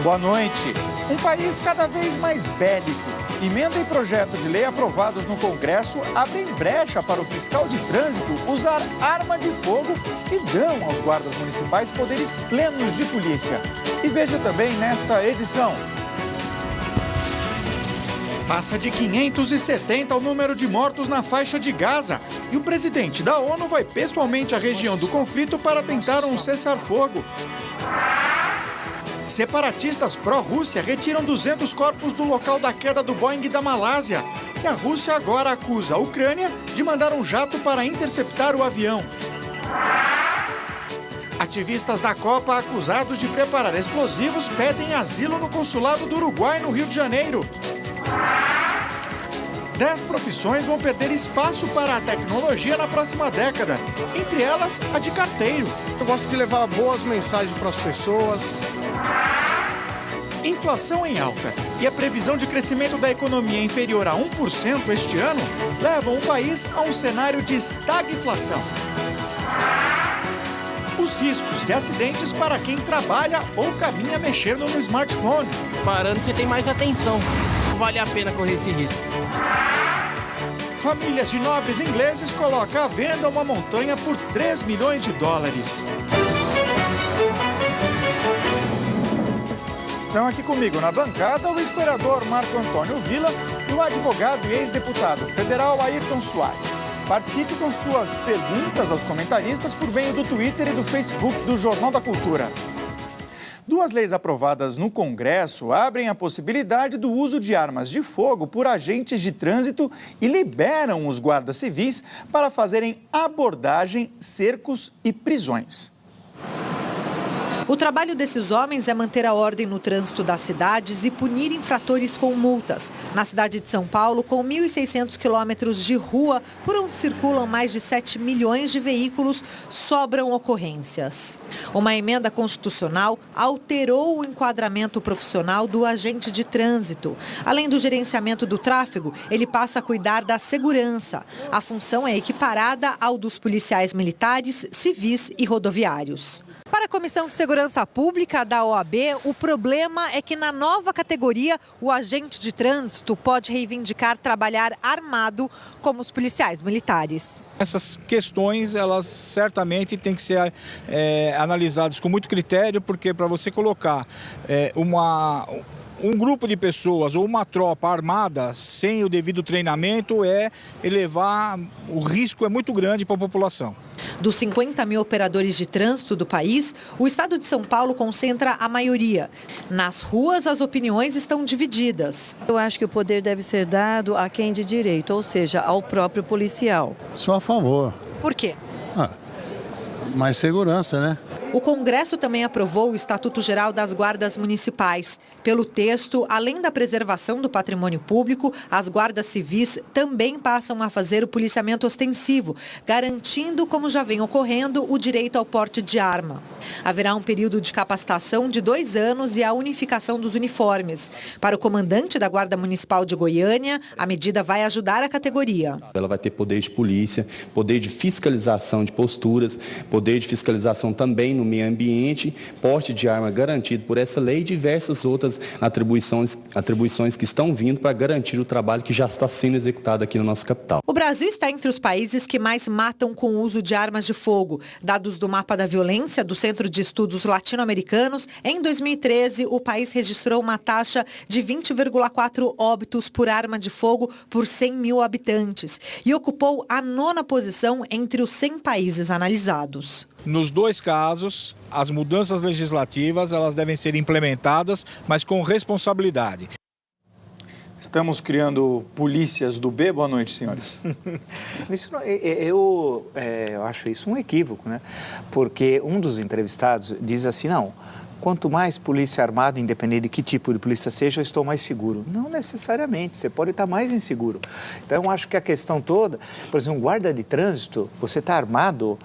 Boa noite. Um país cada vez mais bélico. Emenda e projeto de lei aprovados no Congresso abrem brecha para o fiscal de trânsito usar arma de fogo e dão aos guardas municipais poderes plenos de polícia. E veja também nesta edição. Passa de 570 o número de mortos na faixa de Gaza. E o presidente da ONU vai pessoalmente à região do conflito para tentar um cessar-fogo. Separatistas pró-Rússia retiram 200 corpos do local da queda do Boeing da Malásia. E a Rússia agora acusa a Ucrânia de mandar um jato para interceptar o avião. Ativistas da Copa acusados de preparar explosivos pedem asilo no consulado do Uruguai, no Rio de Janeiro. 10 profissões vão perder espaço para a tecnologia na próxima década, entre elas a de carteiro. Eu gosto de levar boas mensagens para as pessoas. Inflação em alta e a previsão de crescimento da economia inferior a 1% este ano levam o país a um cenário de estagflação. Os riscos de acidentes para quem trabalha ou caminha mexendo no smartphone. Parando, você tem mais atenção. Vale a pena correr esse risco. Famílias de nobres ingleses colocam à venda uma montanha por 3 milhões de dólares. Estão aqui comigo na bancada o historiador Marco Antônio Villa e o advogado e ex-deputado federal Ayrton Soares. Participe com suas perguntas aos comentaristas por meio do Twitter e do Facebook do Jornal da Cultura. Duas leis aprovadas no Congresso abrem a possibilidade do uso de armas de fogo por agentes de trânsito e liberam os guardas civis para fazerem abordagem, cercos e prisões. O trabalho desses homens é manter a ordem no trânsito das cidades e punir infratores com multas. Na cidade de São Paulo, com 1.600 quilômetros de rua, por onde circulam mais de 7 milhões de veículos, sobram ocorrências. Uma emenda constitucional alterou o enquadramento profissional do agente de trânsito. Além do gerenciamento do tráfego, ele passa a cuidar da segurança. A função é equiparada ao dos policiais militares, civis e rodoviários. Para a Comissão de Segurança Pública da OAB, o problema é que na nova categoria, o agente de trânsito pode reivindicar trabalhar armado como os policiais militares. Essas questões, elas certamente têm que ser analisadas com muito critério, porque para você colocar um grupo de pessoas ou uma tropa armada sem o devido treinamento o risco é muito grande para a população. Dos 50 mil operadores de trânsito do país, o estado de São Paulo concentra a maioria. Nas ruas, as opiniões estão divididas. Eu acho que o poder deve ser dado a quem de direito, ou seja, ao próprio policial. Sou a favor. Por quê? Mais segurança, né? O Congresso também aprovou o Estatuto Geral das Guardas Municipais. Pelo texto, além da preservação do patrimônio público, as guardas civis também passam a fazer o policiamento ostensivo, garantindo, como já vem ocorrendo, o direito ao porte de arma. Haverá um período de capacitação de 2 anos e a unificação dos uniformes. Para o comandante da Guarda Municipal de Goiânia, a medida vai ajudar a categoria. Ela vai ter poder de polícia, poder de fiscalização de posturas, poder de fiscalização também no meio ambiente, porte de arma garantido por essa lei e diversas outras atribuições que estão vindo para garantir o trabalho que já está sendo executado aqui na nossa capital. O Brasil está entre os países que mais matam com o uso de armas de fogo. Dados do Mapa da Violência do Centro de Estudos Latino-Americanos, em 2013, o país registrou uma taxa de 20,4 óbitos por arma de fogo por 100 mil habitantes e ocupou a 9ª posição entre os 100 países analisados. Nos 2 casos, as mudanças legislativas elas devem ser implementadas, mas com responsabilidade. Estamos criando polícias do B. Boa noite, senhores. Eu acho isso um equívoco, né? Porque um dos entrevistados diz assim, não, quanto mais polícia armada, independente de que tipo de polícia seja, eu estou mais seguro. Não necessariamente, você pode estar mais inseguro. Então, eu acho que a questão toda, por exemplo, um guarda de trânsito, você está armado,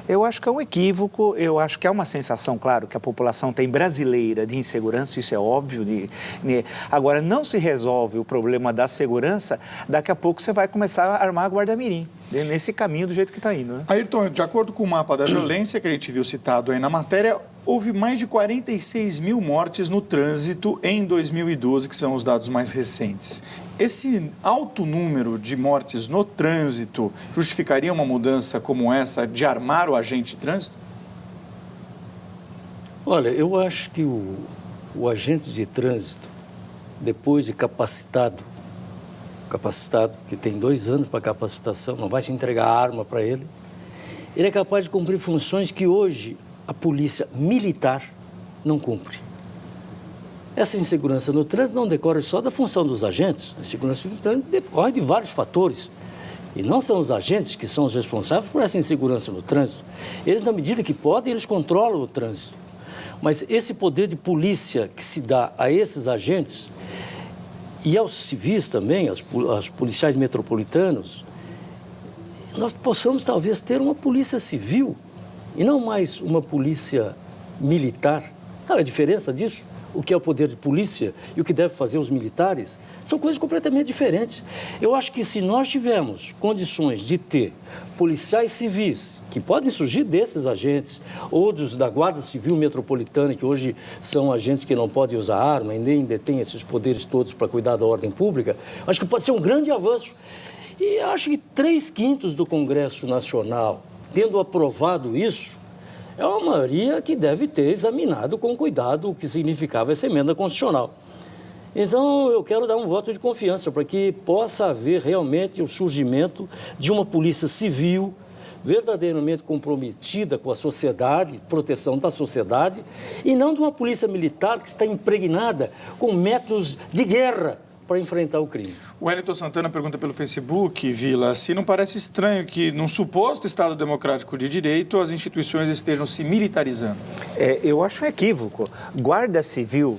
eu acho que é um equívoco, eu acho que é uma sensação, claro, que a população tem brasileira de insegurança, isso é óbvio. Agora, não se resolve o problema da segurança, daqui a pouco você vai começar a armar a guarda-mirim. Nesse caminho do jeito que está indo, né? Ayrton, de acordo com o Mapa da Violência que a gente viu citado aí na matéria, houve mais de 46 mil mortes no trânsito em 2012, que são os dados mais recentes. Esse alto número de mortes no trânsito justificaria uma mudança como essa de armar o agente de trânsito? Olha, eu acho que o agente de trânsito, depois de capacitado, que tem 2 anos para capacitação, não vai te entregar a arma para ele é capaz de cumprir funções que hoje a polícia militar não cumpre. Essa insegurança no trânsito não decorre só da função dos agentes, a insegurança no trânsito decorre de vários fatores. E não são os agentes que são os responsáveis por essa insegurança no trânsito. Eles, na medida que podem, eles controlam o trânsito. Mas esse poder de polícia que se dá a esses agentes e aos civis também, aos policiais metropolitanos, nós possamos talvez ter uma polícia civil e não mais uma polícia militar. Sabe a diferença disso? O que é o poder de polícia e o que devem fazer os militares são coisas completamente diferentes. Eu acho que se nós tivermos condições de ter policiais civis, que podem surgir desses agentes, ou da Guarda Civil Metropolitana, que hoje são agentes que não podem usar arma e nem detêm esses poderes todos para cuidar da ordem pública, acho que pode ser um grande avanço. E acho que 3/5 do Congresso Nacional, tendo aprovado isso, é uma maioria que deve ter examinado com cuidado o que significava essa emenda constitucional. Então, eu quero dar um voto de confiança para que possa haver realmente o surgimento de uma polícia civil verdadeiramente comprometida com a sociedade, proteção da sociedade, e não de uma polícia militar que está impregnada com métodos de guerra para enfrentar o crime. O Wellington Santana pergunta pelo Facebook, Vila, se não parece estranho que, num suposto Estado democrático de direito, as instituições estejam se militarizando? Eu acho um equívoco. Guarda Civil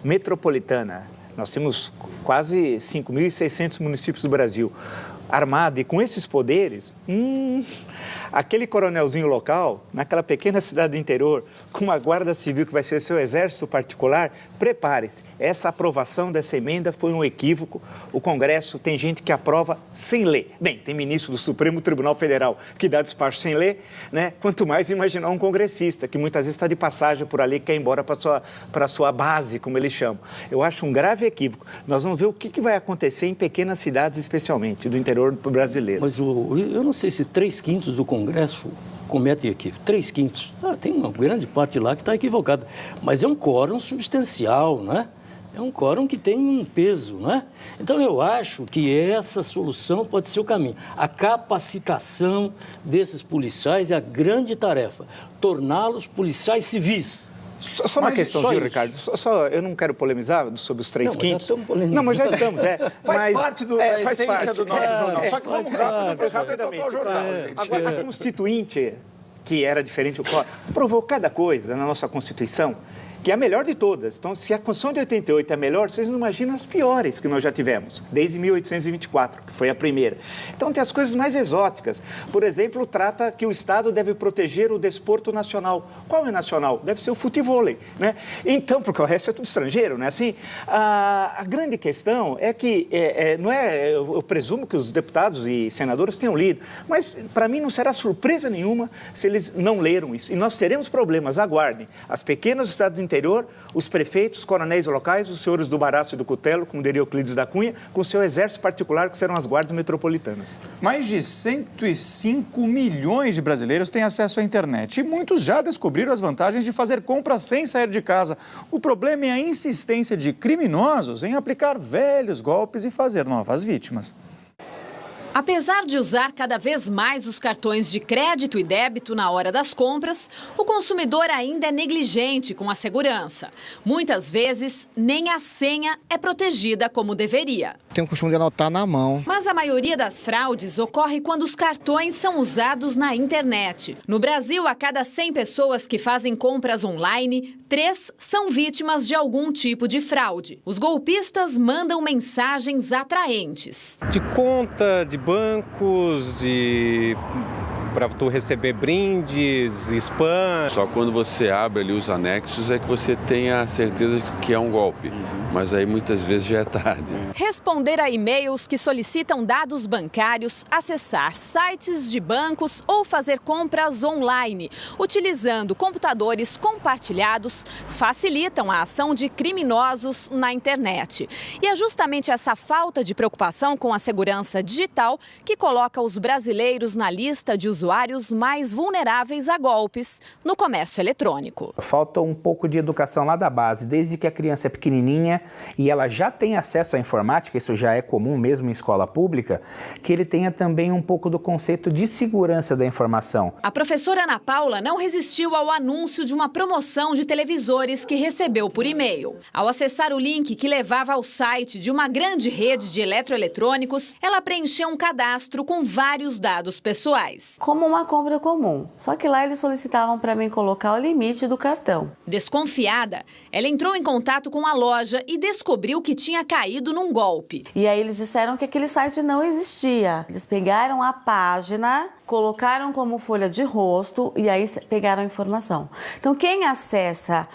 Metropolitana, nós temos quase 5.600 municípios do Brasil, armada e com esses poderes, aquele coronelzinho local, naquela pequena cidade do interior, com uma guarda civil que vai ser seu exército particular, prepare-se. Essa aprovação dessa emenda foi um equívoco. O Congresso tem gente que aprova sem ler. Bem, tem ministro do Supremo Tribunal Federal que dá despacho sem ler, né? Quanto mais imaginar um congressista, que muitas vezes está de passagem por ali, quer ir embora para a sua base, como eles chamam. Eu acho um grave equívoco. Nós vamos ver o que vai acontecer em pequenas cidades, especialmente, do interior brasileiro. Mas eu não sei se 3/5 do Congresso comete equívoco. 3/5. Tem uma grande parte lá que está equivocada. Mas é um quórum substancial, né? É um quórum que tem um peso, né? Então, eu acho que essa solução pode ser o caminho. A capacitação desses policiais é a grande tarefa. Torná-los policiais civis. Só uma questãozinha, Ricardo. Eu não quero polemizar sobre os 3/5. Não, mas já estamos. Faz parte da essência do nosso jornal. Só que vamos rapidamente. Agora, a Constituinte, que era diferente, provou cada coisa na nossa Constituição, que é a melhor de todas. Então, se a Constituição de 88 é a melhor, vocês não imaginam as piores que nós já tivemos, desde 1824, que foi a primeira. Então, tem as coisas mais exóticas. Por exemplo, trata que o Estado deve proteger o desporto nacional. Qual é nacional? Deve ser o futevôlei, né? Então, porque o resto é tudo estrangeiro, né? Assim, a grande questão é que, eu presumo que os deputados e senadores tenham lido, mas, para mim, não será surpresa nenhuma se eles não leram isso. E nós teremos problemas, aguardem. As pequenas estados do interior, os prefeitos, os coronéis locais, os senhores do Baraço e do Cutelo, como diria Euclides da Cunha, com seu exército particular, que serão as guardas metropolitanas. Mais de 105 milhões de brasileiros têm acesso à internet e muitos já descobriram as vantagens de fazer compras sem sair de casa. O problema é a insistência de criminosos em aplicar velhos golpes e fazer novas vítimas. Apesar de usar cada vez mais os cartões de crédito e débito na hora das compras, o consumidor ainda é negligente com a segurança. Muitas vezes, nem a senha é protegida como deveria. Tenho o costume de anotar na mão. Mas a maioria das fraudes ocorre quando os cartões são usados na internet. No Brasil, a cada 100 pessoas que fazem compras online, 3 são vítimas de algum tipo de fraude. Os golpistas mandam mensagens atraentes. De conta, de bancos, de para tu receber brindes, spam. Só quando você abre ali os anexos é que você tem a certeza que é um golpe, mas aí muitas vezes já é tarde. Responder a e-mails que solicitam dados bancários, acessar sites de bancos ou fazer compras online, utilizando computadores compartilhados, facilitam a ação de criminosos na internet. E é justamente essa falta de preocupação com a segurança digital que coloca os brasileiros na lista de usuários mais vulneráveis a golpes no comércio eletrônico. Falta um pouco de educação lá da base, desde que a criança é pequenininha e ela já tem acesso à informática, isso já é comum mesmo em escola pública, que ele tenha também um pouco do conceito de segurança da informação. A professora Ana Paula não resistiu ao anúncio de uma promoção de televisores que recebeu por e-mail. Ao acessar o link que levava ao site de uma grande rede de eletroeletrônicos, ela preencheu um cadastro com vários dados pessoais. Como uma compra comum, só que lá eles solicitavam para mim colocar o limite do cartão. Desconfiada, ela entrou em contato com a loja e descobriu que tinha caído num golpe. E aí eles disseram que aquele site não existia. Eles pegaram a página, colocaram como folha de rosto e aí pegaram a informação. Então quem acessa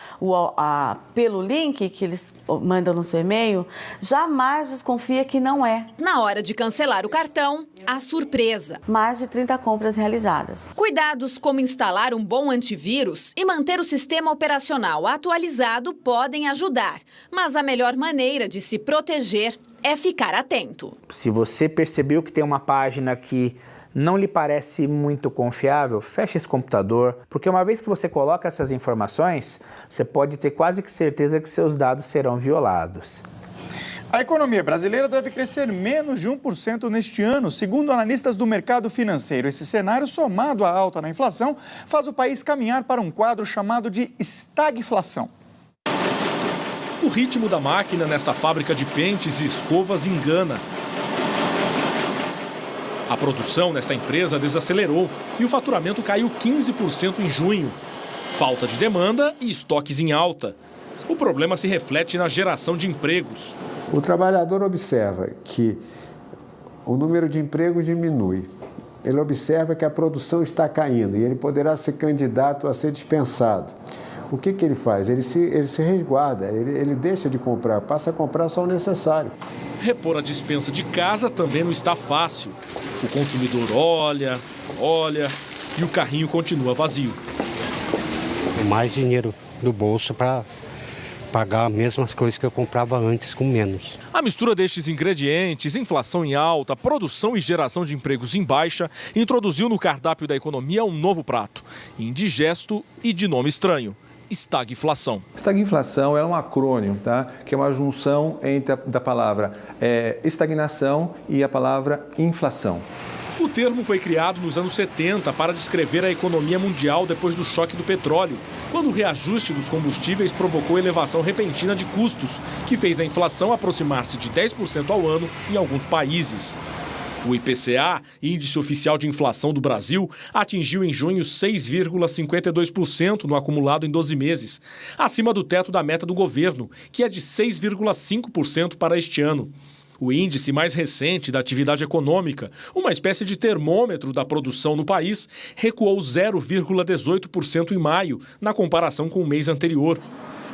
pelo link que eles mandam no seu e-mail, jamais desconfia que não é. Na hora de cancelar o cartão, a surpresa. Mais de 30 compras realizadas. Cuidados como instalar um bom antivírus e manter o sistema operacional atualizado podem ajudar, mas a melhor maneira de se proteger é ficar atento. Se você percebeu que tem uma página que não lhe parece muito confiável, feche esse computador, porque uma vez que você coloca essas informações, você pode ter quase que certeza que seus dados serão violados. A economia brasileira deve crescer menos de 1% neste ano, segundo analistas do mercado financeiro. Esse cenário, somado à alta na inflação, faz o país caminhar para um quadro chamado de estagflação. O ritmo da máquina nesta fábrica de pentes e escovas engana. A produção nesta empresa desacelerou e o faturamento caiu 15% em junho. Falta de demanda e estoques em alta. O problema se reflete na geração de empregos. O trabalhador observa que o número de empregos diminui. Ele observa que a produção está caindo e ele poderá ser candidato a ser dispensado. O que ele faz? Ele se resguarda, ele deixa de comprar, passa a comprar só o necessário. Repor a despensa de casa também não está fácil. O consumidor olha e o carrinho continua vazio. Mais dinheiro no bolso para pagar as mesmas coisas que eu comprava antes com menos. A mistura destes ingredientes, inflação em alta, produção e geração de empregos em baixa, introduziu no cardápio da economia um novo prato, indigesto e de nome estranho: estagflação. Estagflação é um acrônimo, tá? Que é uma junção da palavra estagnação e a palavra inflação. O termo foi criado nos anos 70 para descrever a economia mundial depois do choque do petróleo, quando o reajuste dos combustíveis provocou elevação repentina de custos, que fez a inflação aproximar-se de 10% ao ano em alguns países. O IPCA, Índice Oficial de Inflação do Brasil, atingiu em junho 6,52% no acumulado em 12 meses, acima do teto da meta do governo, que é de 6,5% para este ano. O índice mais recente da atividade econômica, uma espécie de termômetro da produção no país, recuou 0,18% em maio, na comparação com o mês anterior.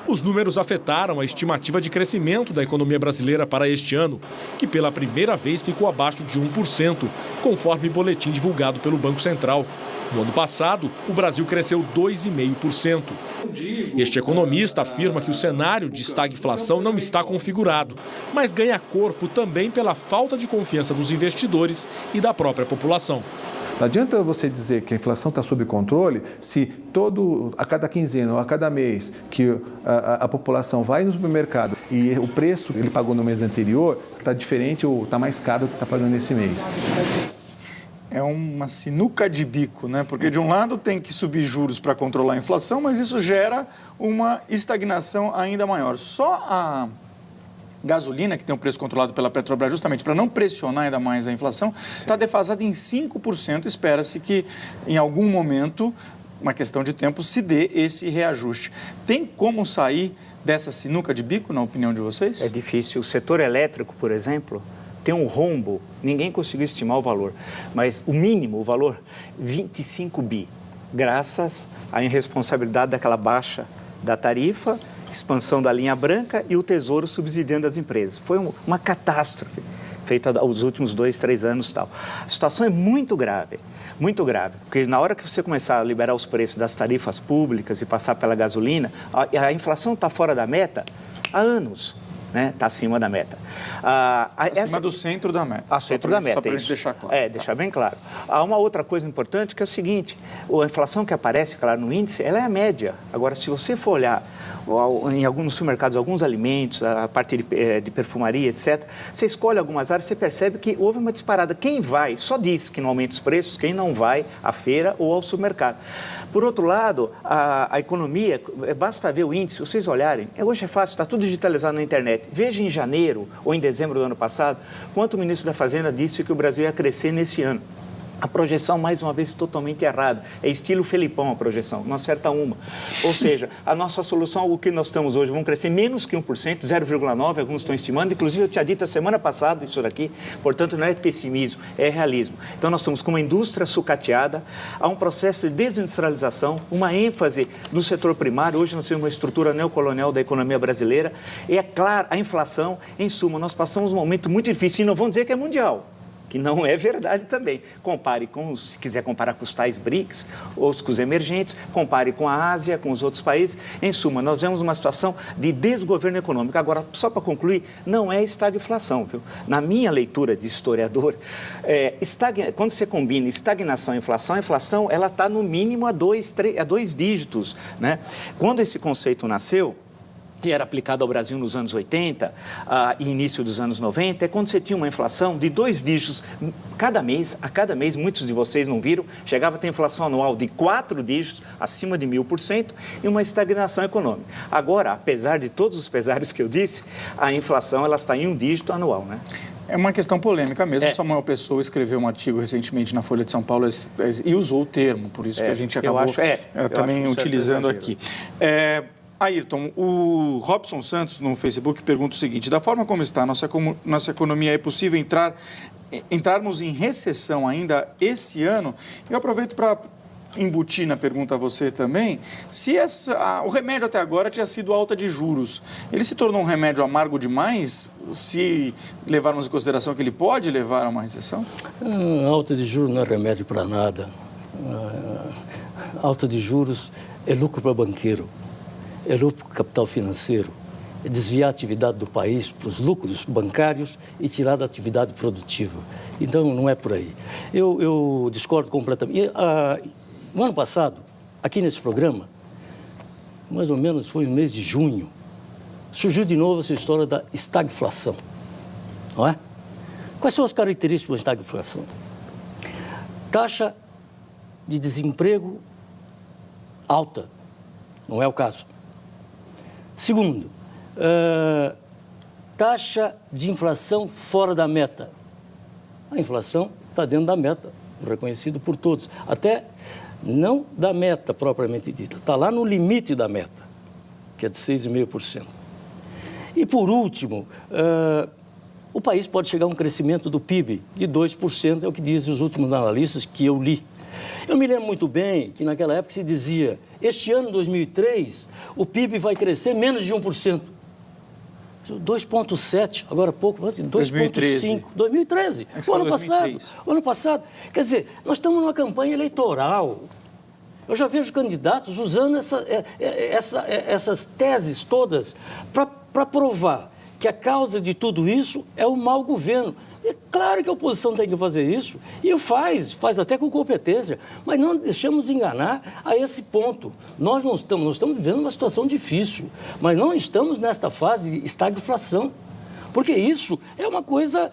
Os números afetaram a estimativa de crescimento da economia brasileira para este ano, que pela primeira vez ficou abaixo de 1%, conforme boletim divulgado pelo Banco Central. No ano passado, o Brasil cresceu 2,5%. Este economista afirma que o cenário de estagflação não está configurado, mas ganha corpo também pela falta de confiança dos investidores e da própria população. Não adianta você dizer que a inflação está sob controle se a cada quinzena ou a cada mês que a população vai no supermercado e o preço que ele pagou no mês anterior está diferente ou está mais caro do que está pagando nesse mês. É uma sinuca de bico, né? Porque de um lado tem que subir juros para controlar a inflação, mas isso gera uma estagnação ainda maior. Só a gasolina, que tem um preço controlado pela Petrobras justamente para não pressionar ainda mais a inflação, está defasada em 5%. Espera-se que em algum momento, uma questão de tempo, se dê esse reajuste. Tem como sair dessa sinuca de bico, na opinião de vocês? É difícil. O setor elétrico, por exemplo, tem um rombo, ninguém conseguiu estimar o valor, mas o mínimo, o valor, 25 bi, graças à irresponsabilidade daquela baixa da tarifa, expansão da linha branca e o Tesouro subsidiando as empresas. Foi uma catástrofe feita aos últimos 2, 3 anos e tal. A situação é muito grave, porque na hora que você começar a liberar os preços das tarifas públicas e passar pela gasolina, a inflação está fora da meta há anos. Está acima da meta. Acima do centro da meta. Centro da meta, só para isso. Deixar claro. Deixar bem claro. Há uma outra coisa importante que é o seguinte, a inflação que aparece, claro, no índice, ela é a média. Agora, se você for olhar em alguns supermercados, alguns alimentos, a parte de perfumaria, etc., você escolhe algumas áreas, você percebe que houve uma disparada. Quem vai, só diz que não aumenta os preços, quem não vai à feira ou ao supermercado. Por outro lado, a economia, basta ver o índice, se vocês olharem, hoje é fácil, está tudo digitalizado na internet. Veja em janeiro ou em dezembro do ano passado, quanto o ministro da Fazenda disse que o Brasil ia crescer nesse ano. A projeção, mais uma vez, totalmente errada. É estilo Felipão a projeção, não acerta uma. Ou seja, a nossa solução, o que nós estamos hoje, vamos crescer menos que 1%, 0,9%, alguns estão estimando. Inclusive, eu tinha dito a semana passada isso daqui, portanto, não é pessimismo, é realismo. Então, nós estamos com uma indústria sucateada, há um processo de desindustrialização, uma ênfase no setor primário. Hoje nós temos uma estrutura neocolonial da economia brasileira. E, é claro, a inflação, em suma, nós passamos um momento muito difícil, e não vão dizer que é mundial, que não é verdade também. Compare com, se quiser comparar com os tais BRICS, ou com os emergentes, compare com a Ásia, com os outros países. Em suma, nós vemos uma situação de desgoverno econômico. Agora, só para concluir, não é estagflação, viu? Na minha leitura de historiador, quando você combina estagnação e inflação, a inflação ela está no mínimo a dois dígitos, né? Quando esse conceito nasceu, que era aplicado ao Brasil nos anos 80 e início dos anos 90, é quando você tinha uma inflação de 2 dígitos a cada mês, muitos de vocês não viram, chegava a ter inflação anual de 4 dígitos, acima de 1000%, e uma estagnação econômica. Agora, apesar de todos os pesares que eu disse, a inflação ela está em 1 dígito anual, né? É uma questão polêmica mesmo. Samuel Pessoa escreveu um artigo recentemente na Folha de São Paulo e usou o termo, por isso que a gente acabou também utilizando aqui. Ayrton, o Robson Santos no Facebook pergunta o seguinte: da forma como está nossa economia, é possível entrarmos em recessão ainda esse ano? Eu aproveito para embutir na pergunta a você também, se o remédio até agora tinha sido alta de juros, ele se tornou um remédio amargo demais, se levarmos em consideração que ele pode levar a uma recessão? Alta de juros não é remédio para nada. Alta de juros é lucro para banqueiro. É lucro para o capital financeiro, é desviar a atividade do país para os lucros bancários e tirar da atividade produtiva. Então, não é por aí. Eu discordo completamente. No ano passado, aqui nesse programa, mais ou menos foi no mês de junho, surgiu de novo essa história da estagflação. Não é? Quais são as características da estagflação? Taxa de desemprego alta, não é o caso. Segundo, taxa de inflação fora da meta. A inflação está dentro da meta, reconhecido por todos. Até não da meta propriamente dita, está lá no limite da meta, que é de 6,5%. E por último, o país pode chegar a um crescimento do PIB de 2%, é o que dizem os últimos analistas que eu li. Eu me lembro muito bem que naquela época se dizia, este ano, 2003, o PIB vai crescer menos de 1%. 2,7%, agora há pouco, 2,5%. 2013. O ano passado. Quer dizer, nós estamos numa campanha eleitoral. Eu já vejo candidatos usando essas teses todas para provar que a causa de tudo isso é o mau governo. É claro que a oposição tem que fazer isso, e faz até com competência, mas não deixamos enganar a esse ponto. Nós estamos vivendo uma situação difícil, mas não estamos nesta fase de estagflação, porque isso é uma coisa...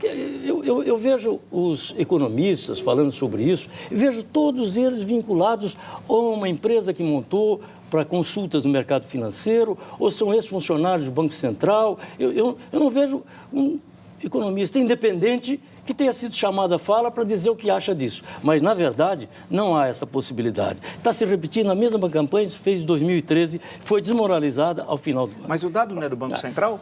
eu vejo os economistas falando sobre isso, e vejo todos eles vinculados a uma empresa que montou para consultas no mercado financeiro, ou são ex-funcionários do Banco Central. Eu não vejo um economista independente que tenha sido chamado à fala para dizer o que acha disso. Mas, na verdade, não há essa possibilidade. Está se repetindo a mesma campanha que se fez em 2013, foi desmoralizada ao final do ano. Mas o dado não é do Banco Central?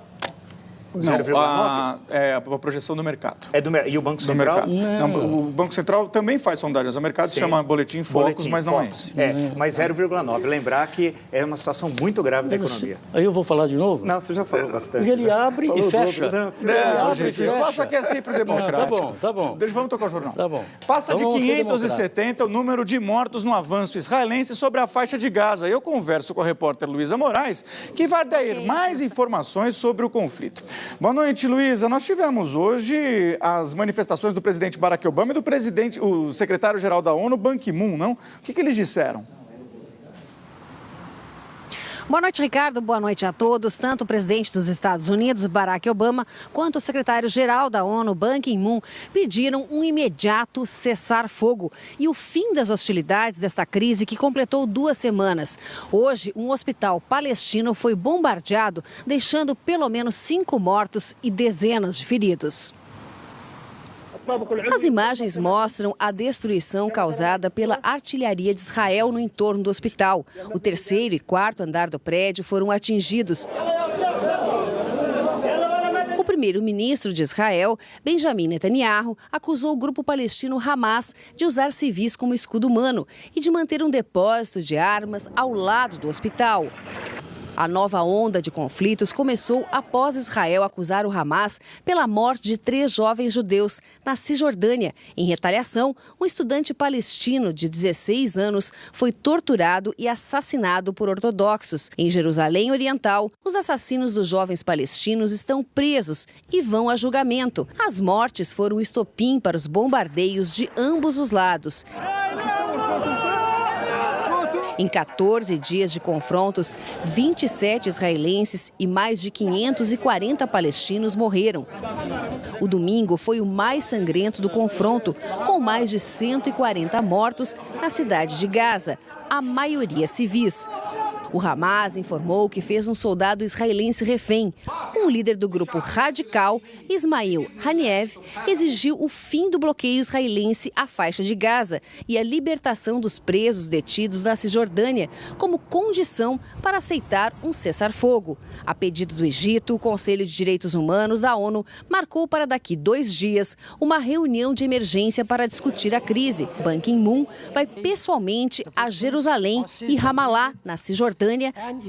Não, é a projeção do mercado. E o Banco Central? Não, o Banco Central também faz sondagens ao mercado, se chama Boletim Focus, mas não é esse. Mas 0,9. Lembrar que é uma situação muito grave da economia. Aí eu vou falar de novo? Não, você já falou bastante. Porque ele abre e fecha. O espaço aqui é sempre democrático. Tá bom. Vamos tocar o jornal. Tá bom. Passa de 570 o número de mortos no avanço israelense sobre a faixa de Gaza. Eu converso com a repórter Luísa Moraes, que vai dar mais informações sobre o conflito. Boa noite, Luísa. Nós tivemos hoje as manifestações do presidente Barack Obama e do o secretário-geral da ONU, Ban Ki-moon, não? O que eles disseram? Boa noite, Ricardo. Boa noite a todos. Tanto o presidente dos Estados Unidos, Barack Obama, quanto o secretário-geral da ONU, Ban Ki-moon, pediram um imediato cessar-fogo e o fim das hostilidades desta crise que completou 2 semanas. Hoje, um hospital palestino foi bombardeado, deixando pelo menos 5 mortos e dezenas de feridos. As imagens mostram a destruição causada pela artilharia de Israel no entorno do hospital. O 3º e 4º andar do prédio foram atingidos. O primeiro-ministro de Israel, Benjamin Netanyahu, acusou o grupo palestino Hamas de usar civis como escudo humano e de manter um depósito de armas ao lado do hospital. A nova onda de conflitos começou após Israel acusar o Hamas pela morte de 3 jovens judeus na Cisjordânia. Em retaliação, um estudante palestino de 16 anos foi torturado e assassinado por ortodoxos. Em Jerusalém Oriental, os assassinos dos jovens palestinos estão presos e vão a julgamento. As mortes foram o estopim para os bombardeios de ambos os lados. Em 14 dias de confrontos, 27 israelenses e mais de 540 palestinos morreram. O domingo foi o mais sangrento do confronto, com mais de 140 mortos na cidade de Gaza, a maioria civis. O Hamas informou que fez um soldado israelense refém. Um líder do grupo radical, Ismail Haniev, exigiu o fim do bloqueio israelense à faixa de Gaza e a libertação dos presos detidos na Cisjordânia como condição para aceitar um cessar-fogo. A pedido do Egito, o Conselho de Direitos Humanos da ONU marcou para daqui 2 dias uma reunião de emergência para discutir a crise. Ban Ki-moon vai pessoalmente a Jerusalém e Ramallah, na Cisjordânia,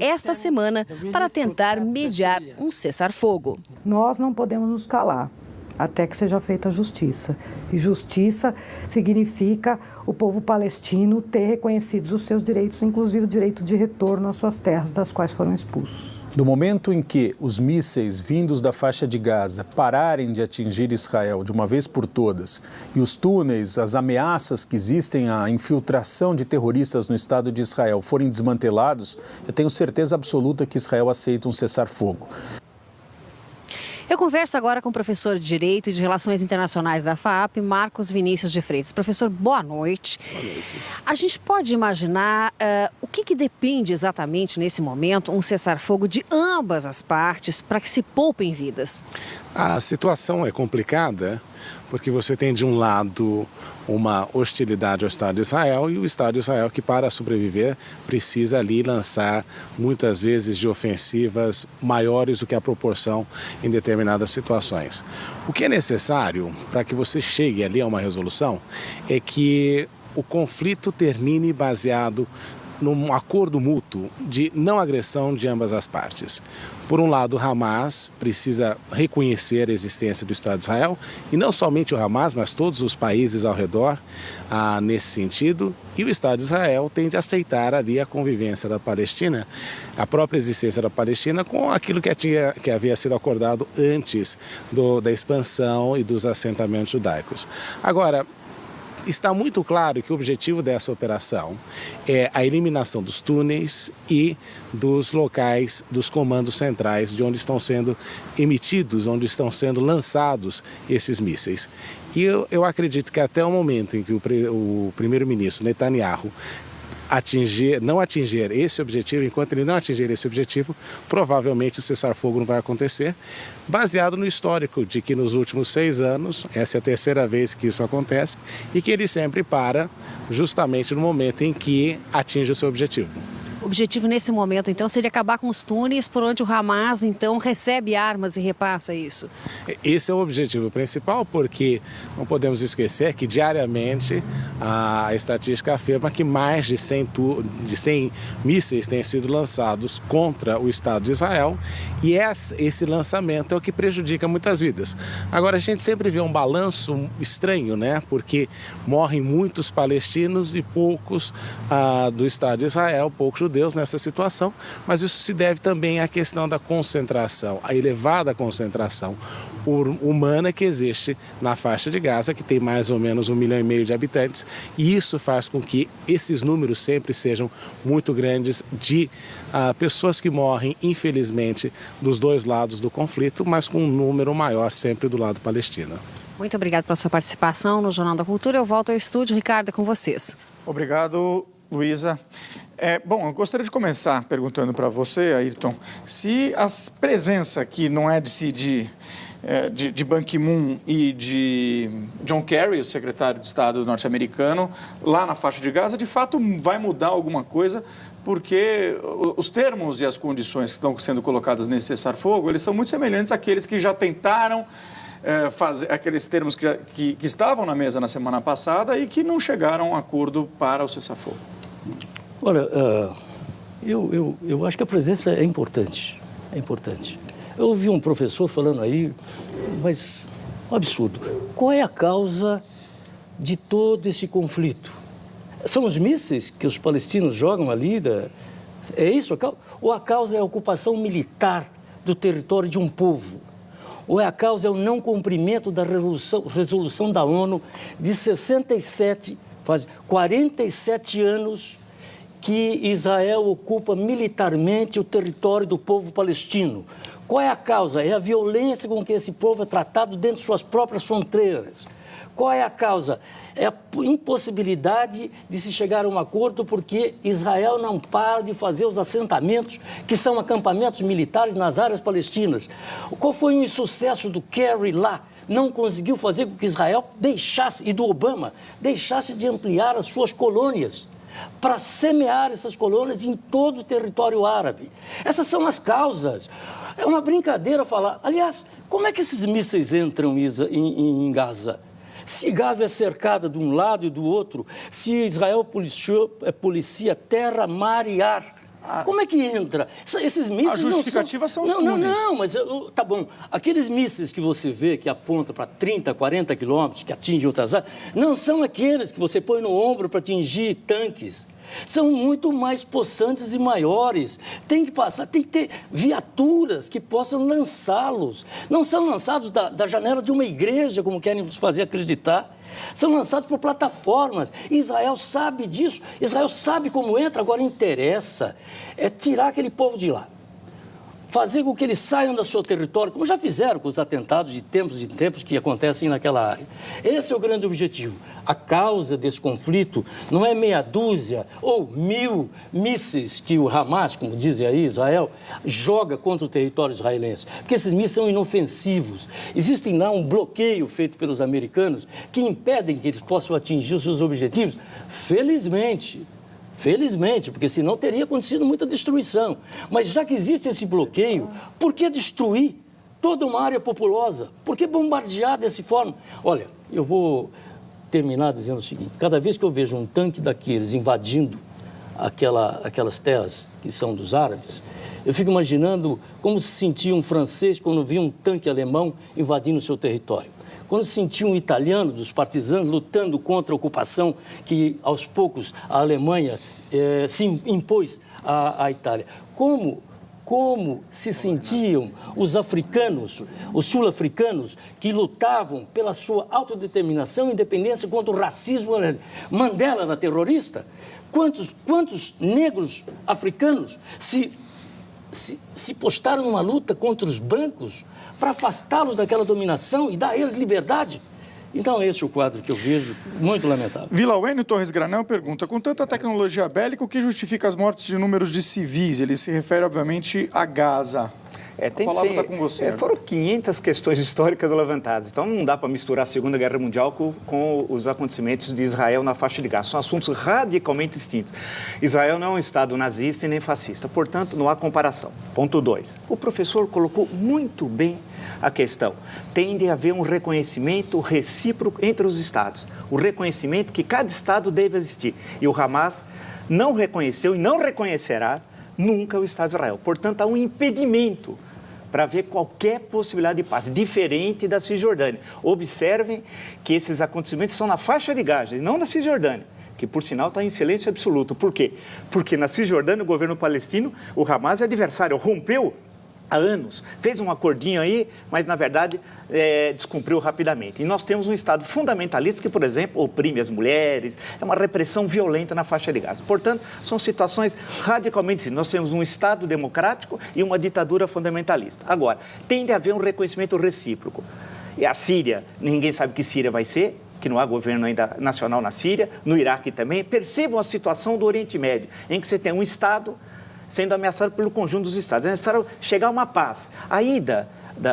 esta semana para tentar mediar um cessar-fogo. Nós não podemos nos calar até que seja feita a justiça. E justiça significa o povo palestino ter reconhecidos os seus direitos, inclusive o direito de retorno às suas terras das quais foram expulsos. Do momento em que os mísseis vindos da faixa de Gaza pararem de atingir Israel de uma vez por todas e os túneis, as ameaças que existem à infiltração de terroristas no Estado de Israel forem desmantelados, eu tenho certeza absoluta que Israel aceita um cessar-fogo. Eu converso agora com o professor de Direito e de Relações Internacionais da FAAP, Marcos Vinícius de Freitas. Professor, boa noite. Boa noite. A gente pode imaginar o que depende exatamente nesse momento um cessar-fogo de ambas as partes para que se poupem vidas? A situação é complicada porque você tem de um lado uma hostilidade ao Estado de Israel e o Estado de Israel que para sobreviver precisa ali lançar muitas vezes de ofensivas maiores do que a proporção em determinadas situações. O que é necessário para que você chegue ali a uma resolução é que o conflito termine baseado num acordo mútuo de não agressão de ambas as partes. Por um lado, o Hamas precisa reconhecer a existência do Estado de Israel, e não somente o Hamas, mas todos os países ao redor nesse sentido, e o Estado de Israel tem de aceitar ali a convivência da Palestina, a própria existência da Palestina com aquilo que havia sido acordado antes da expansão e dos assentamentos judaicos. Agora, está muito claro que o objetivo dessa operação é a eliminação dos túneis e dos locais, dos comandos centrais, de onde estão sendo emitidos, onde estão sendo lançados esses mísseis. E eu acredito que até o momento em que o primeiro-ministro Netanyahu não atingir esse objetivo, enquanto ele não atingir esse objetivo, provavelmente o cessar-fogo não vai acontecer, baseado no histórico de que nos últimos 6 anos, essa é a 3ª vez que isso acontece, e que ele sempre para justamente no momento em que atinge o seu objetivo. objetivo nesse momento, então, seria acabar com os túneis por onde o Hamas, então, recebe armas e repassa isso? Esse é o objetivo principal, porque não podemos esquecer que diariamente a estatística afirma que mais de 100 mísseis têm sido lançados contra o Estado de Israel, e esse lançamento é o que prejudica muitas vidas. Agora, a gente sempre vê um balanço estranho, né? Porque morrem muitos palestinos e poucos do Estado de Israel, poucos judeus nessa situação, mas isso se deve também à questão da concentração, a elevada concentração humana que existe na faixa de Gaza, que tem mais ou menos 1,5 milhão de habitantes, e isso faz com que esses números sempre sejam muito grandes de pessoas que morrem, infelizmente, dos dois lados do conflito, mas com um número maior sempre do lado palestino. Muito obrigada pela sua participação no Jornal da Cultura. Eu volto ao estúdio. Ricardo, é com vocês. Obrigado, Luísa. Bom, eu gostaria de começar perguntando para você, Ayrton, se a presença aqui não é de Ban Ki-moon e de John Kerry, o secretário de Estado norte-americano, lá na faixa de Gaza, de fato vai mudar alguma coisa, porque os termos e as condições que estão sendo colocadas nesse cessar-fogo, eles são muito semelhantes àqueles que já tentaram fazer, aqueles termos que estavam na mesa na semana passada e que não chegaram a um acordo para o cessar-fogo. Olha, eu acho que a presença é importante, Eu ouvi um professor falando aí, mas um absurdo. Qual é a causa de todo esse conflito? São os mísseis que os palestinos jogam ali? É isso a causa? Ou a causa é a ocupação militar do território de um povo? Ou a causa é o não cumprimento da resolução da ONU de 67, faz 47 anos que Israel ocupa militarmente o território do povo palestino? Qual é a causa? É a violência com que esse povo é tratado dentro de suas próprias fronteiras. Qual é a causa? É a impossibilidade de se chegar a um acordo porque Israel não para de fazer os assentamentos, que são acampamentos militares nas áreas palestinas. Qual foi o insucesso do Kerry lá? Não conseguiu fazer com que Israel deixasse, e do Obama, deixasse de ampliar as suas colônias, para semear essas colônias em todo o território árabe. Essas são as causas. É uma brincadeira falar. Aliás, como é que esses mísseis entram em Gaza? Se Gaza é cercada de um lado e do outro, se Israel policia terra, mar e ar, como é que entra? Esses mísseis. A justificativa são os túneis. Não, mas tá bom. Aqueles mísseis que você vê que apontam para 30, 40 quilômetros, que atingem outras áreas, não são aqueles que você põe no ombro para atingir tanques. São muito mais possantes e maiores. Tem que ter viaturas que possam lançá-los. Não são lançados da janela de uma igreja, como querem nos fazer acreditar. São lançados por plataformas. Israel sabe disso. Israel sabe como entra. Agora, interessa é tirar aquele povo de lá. Fazer com que eles saiam do seu território, como já fizeram com os atentados de tempos em tempos que acontecem naquela área. Esse é o grande objetivo. A causa desse conflito não é meia dúzia ou 1.000 mísseis que o Hamas, como dizem aí, Israel, joga contra o território israelense. Porque esses mísseis são inofensivos. Existem lá um bloqueio feito pelos americanos que impedem que eles possam atingir os seus objetivos. Felizmente, porque senão teria acontecido muita destruição. Mas já que existe esse bloqueio, por que destruir toda uma área populosa? Por que bombardear dessa forma? Olha, eu vou terminar dizendo o seguinte. Cada vez que eu vejo um tanque daqueles invadindo aquelas terras que são dos árabes, eu fico imaginando como se sentia um francês quando via um tanque alemão invadindo o seu território. Quando sentia um italiano dos partisanos lutando contra a ocupação que, aos poucos, a Alemanha se impôs à Itália. Como se sentiam os africanos, os sul-africanos, que lutavam pela sua autodeterminação e independência contra o racismo. Mandela era terrorista? Quantos negros africanos se postaram numa luta contra os brancos para afastá-los daquela dominação e dar a eles liberdade? Então, esse é o quadro que eu vejo, muito lamentável. Vila Wênio Torres Granel pergunta, com tanta tecnologia bélica, o que justifica as mortes de números de civis? Ele se refere, obviamente, a Gaza. Tem a palavra que ser, está com você. Foram 500 questões históricas levantadas. Então, não dá para misturar a Segunda Guerra Mundial com os acontecimentos de Israel na faixa de Gaza. São assuntos radicalmente distintos. Israel não é um Estado nazista e nem fascista. Portanto, não há comparação. Ponto 2. O professor colocou muito bem a questão. Tem de haver um reconhecimento recíproco entre os Estados. O reconhecimento que cada Estado deve existir. E o Hamas não reconheceu e não reconhecerá nunca o Estado de Israel. Portanto, há um impedimento para haver qualquer possibilidade de paz, diferente da Cisjordânia. Observem que esses acontecimentos são na faixa de Gaza e não na Cisjordânia, que, por sinal, está em silêncio absoluto. Por quê? Porque na Cisjordânia, o governo palestino, o Hamas é adversário, rompeu há anos, fez um acordinho aí, mas, na verdade, descumpriu rapidamente. E nós temos um Estado fundamentalista que, por exemplo, oprime as mulheres, é uma repressão violenta na faixa de Gaza. Portanto, são situações radicalmente distintas. Nós temos um Estado democrático e uma ditadura fundamentalista. Agora, tem de haver um reconhecimento recíproco. E a Síria, ninguém sabe que Síria vai ser, que não há governo ainda nacional na Síria, no Iraque também. Percebam a situação do Oriente Médio, em que você tem um Estado sendo ameaçado pelo conjunto dos Estados. É necessário chegar a uma paz. A ida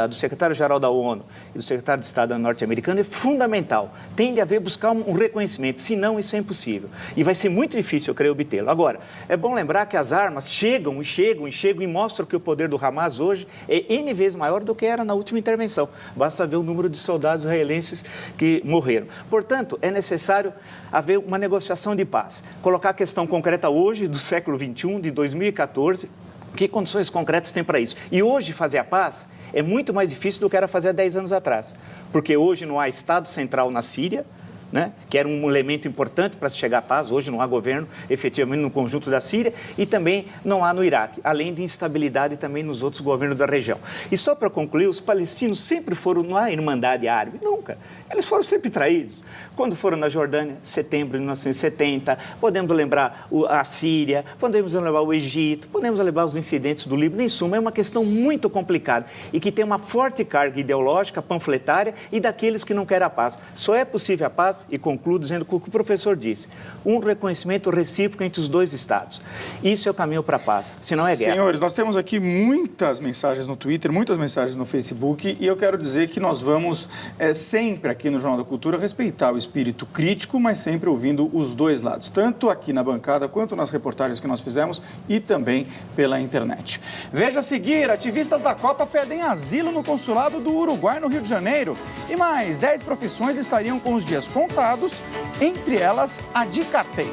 do secretário-geral da ONU e do secretário de Estado norte-americano é fundamental. Tem de haver, buscar um reconhecimento, senão isso é impossível. E vai ser muito difícil, eu creio, obtê-lo. Agora, é bom lembrar que as armas chegam e mostram que o poder do Hamas hoje é N vezes maior do que era na última intervenção. Basta ver o número de soldados israelenses que morreram. Portanto, é necessário haver uma negociação de paz. Colocar a questão concreta hoje, do século XXI, de 2014, que condições concretas tem para isso? E hoje fazer a paz é muito mais difícil do que era fazer há 10 anos atrás, porque hoje não há Estado central na Síria, né, que era um elemento importante para se chegar à paz. Hoje não há governo efetivamente no conjunto da Síria e também não há no Iraque, além de instabilidade também nos outros governos da região. E só para concluir, os palestinos sempre foram, não há irmandade árabe, nunca. Eles foram sempre traídos. Quando foram na Jordânia, setembro de 1970, podemos lembrar a Síria, podemos lembrar o Egito, podemos lembrar os incidentes do Líbano. Em suma, é uma questão muito complicada e que tem uma forte carga ideológica, panfletária e daqueles que não querem a paz. Só é possível a paz, e concluo dizendo o que o professor disse, um reconhecimento recíproco entre os dois Estados. Isso é o caminho para a paz, senão é guerra. Senhores, nós temos aqui muitas mensagens no Twitter, muitas mensagens no Facebook, e eu quero dizer que nós vamos sempre aqui no Jornal da Cultura respeitar o espírito crítico, mas sempre ouvindo os dois lados, tanto aqui na bancada quanto nas reportagens que nós fizemos e também pela internet. Veja a seguir, ativistas da Copa pedem asilo no consulado do Uruguai no Rio de Janeiro e mais 10 profissões estariam com os dias contados, entre elas a de carteiro.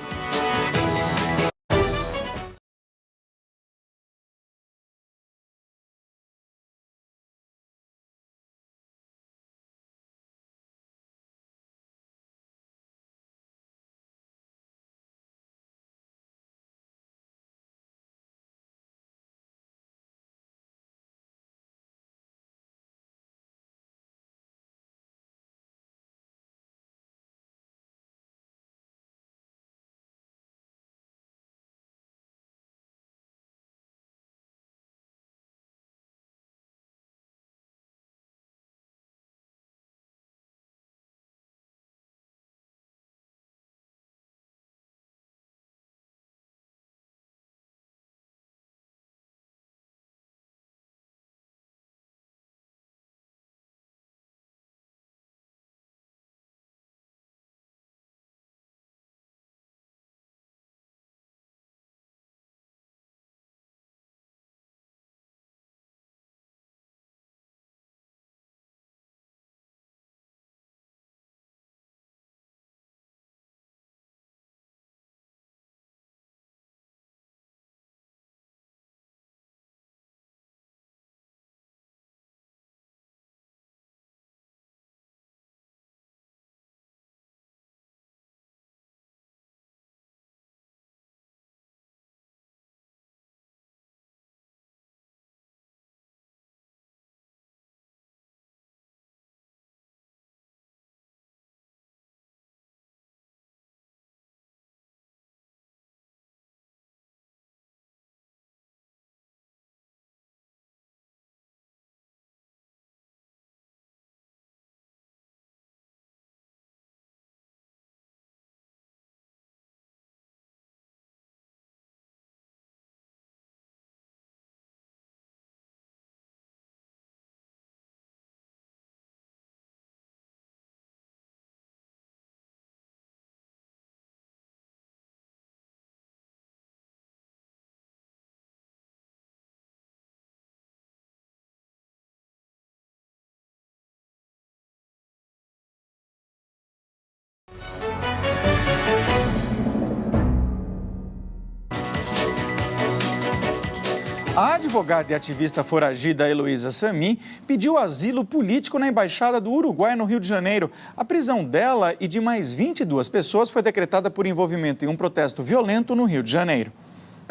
A advogada e ativista foragida Heloísa Sammy pediu asilo político na Embaixada do Uruguai, no Rio de Janeiro. A prisão dela e de mais 22 pessoas foi decretada por envolvimento em um protesto violento no Rio de Janeiro.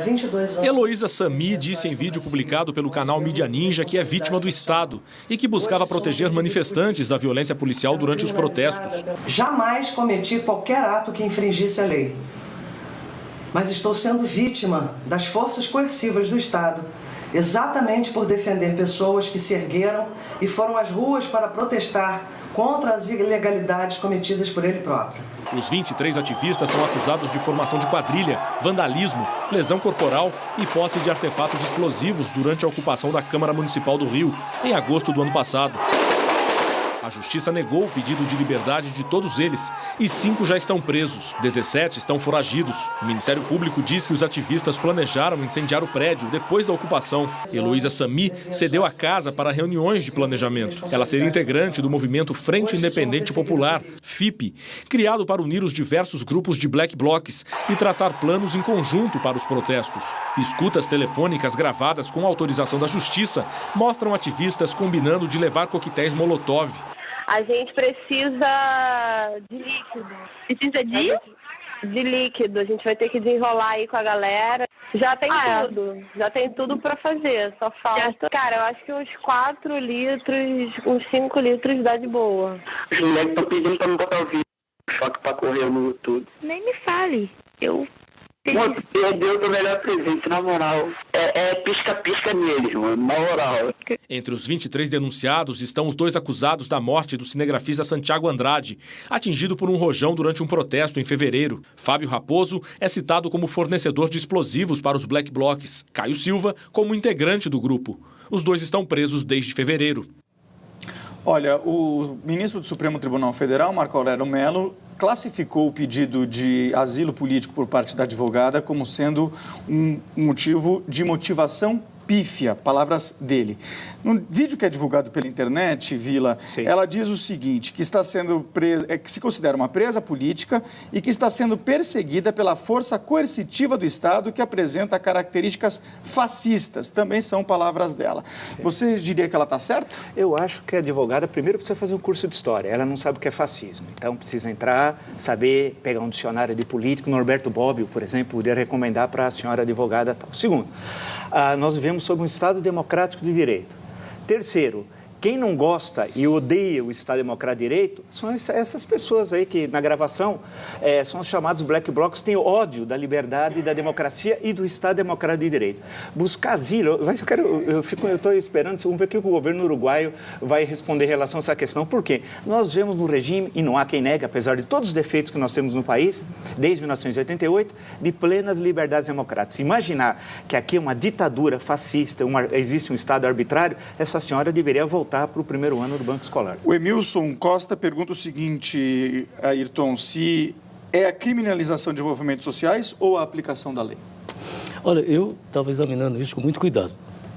22 anos. Heloísa Sammy disse em vídeo publicado pelo canal Mídia Ninja que é vítima do Estado e que buscava proteger manifestantes da violência policial durante os protestos. Jamais cometi qualquer ato que infringisse a lei. Mas estou sendo vítima das forças coercivas do Estado, exatamente por defender pessoas que se ergueram e foram às ruas para protestar contra as ilegalidades cometidas por ele próprio. Os 23 ativistas são acusados de formação de quadrilha, vandalismo, lesão corporal e posse de artefatos explosivos durante a ocupação da Câmara Municipal do Rio, em agosto do ano passado. A Justiça negou o pedido de liberdade de todos eles e 5 já estão presos. 17 estão foragidos. O Ministério Público diz que os ativistas planejaram incendiar o prédio depois da ocupação. Heloísa Sammy cedeu a casa para reuniões de planejamento. Ela seria integrante do movimento Frente Independente Popular, FIP, criado para unir os diversos grupos de black blocs e traçar planos em conjunto para os protestos. Escutas telefônicas gravadas com autorização da Justiça mostram ativistas combinando de levar coquetéis Molotov. A gente precisa de líquido. Precisa de líquido. A gente vai ter que desenrolar aí com a galera. Já tem tudo. Já tem tudo pra fazer. Só falta... Cara, eu acho que uns 4 litros, uns 5 litros dá de boa. Os moleques estão pedindo pra não botar o vídeo. Choque pra correr no YouTube. Nem me fale. Eu Deus é o melhor presente, na moral. É pisca-pisca neles, mano, na moral. Entre os 23 denunciados estão os 2 acusados da morte do cinegrafista Santiago Andrade, atingido por um rojão durante um protesto em fevereiro. Fábio Raposo é citado como fornecedor de explosivos para os black blocs. Caio Silva como integrante do grupo. Os 2 estão presos desde fevereiro. Olha, o ministro do Supremo Tribunal Federal, Marco Aurélio Mello, classificou o pedido de asilo político por parte da advogada como sendo um motivo de motivação pífia, palavras dele. No vídeo que é divulgado pela internet, Vila, ela diz o seguinte, que está sendo presa, que se considera uma presa política e que está sendo perseguida pela força coercitiva do Estado que apresenta características fascistas. Também são palavras dela. Você diria que ela está certa? Eu acho que a advogada primeiro precisa fazer um curso de história. Ela não sabe o que é fascismo. Então precisa entrar, saber, pegar um dicionário de político. Norberto Bobbio, por exemplo, poderia recomendar para a senhora advogada tal. Segundo, nós vivemos sob um Estado democrático de direito. Terceiro, quem não gosta e odeia o Estado Democrático de Direito são essas pessoas aí que, na gravação, são os chamados black blocs, têm ódio da liberdade, da democracia e do Estado Democrático de Direito. Buscar asilo, eu estou esperando, vamos ver o que o governo uruguaio vai responder em relação a essa questão. Por quê? Nós vemos no regime, e não há quem negue, apesar de todos os defeitos que nós temos no país, desde 1988, de plenas liberdades democráticas. Imaginar que aqui é uma ditadura fascista, existe um Estado arbitrário, essa senhora deveria voltar para o primeiro ano do banco escolar. O Emilson Costa pergunta o seguinte, Ayrton, se é a criminalização de movimentos sociais ou a aplicação da lei? Olha, eu estava examinando isso com muito cuidado.